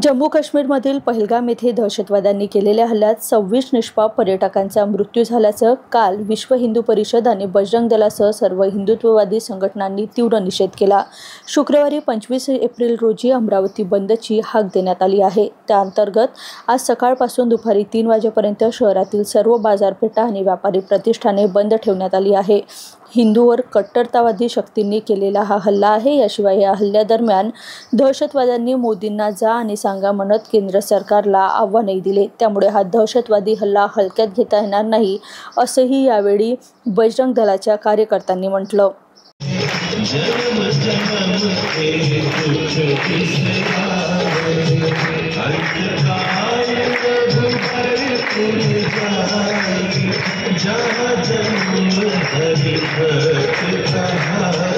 जम्मू काश्मीरमधील पहलगाम येथे दहशतवाद्यांनी केलेल्या हल्ल्यात 26 निष्पाप पर्यटकांचा मृत्यू झाल्याचं काल विश्व हिंदू परिषद आणि बजरंग दलासह सर्व हिंदुत्ववादी संघटनांनी तीव्र निषेध केला। शुक्रवारी 25 एप्रिल रोजी अमरावती बंदची हाक देण्यात आली आहे। त्या अंतर्गत आज सकाळपासून दुपारी 3 वाजेपर्यंत शहरातील सर्व बाजारपेठा आणि व्यापारी प्रतिष्ठाने बंद ठेवण्यात आली आहे। हिंदूवर कट्टरतावादी शक्तींनी केलेला हा हल्ला आहे। याशिवाय या हल्ल्यादरम्यान दहशतवाद्यांनी मोदींना जा आणि सांगा म्हणत केंद्र सरकारला आव्हानही दिले। त्यामुळे हा दहशतवादी हल्ला हलक्यात घेता येणार नाही असंही यावेळी बजरंग दलाच्या कार्यकर्त्यांनी म्हटलं। जहाँ जन्म हरि भक्त कहा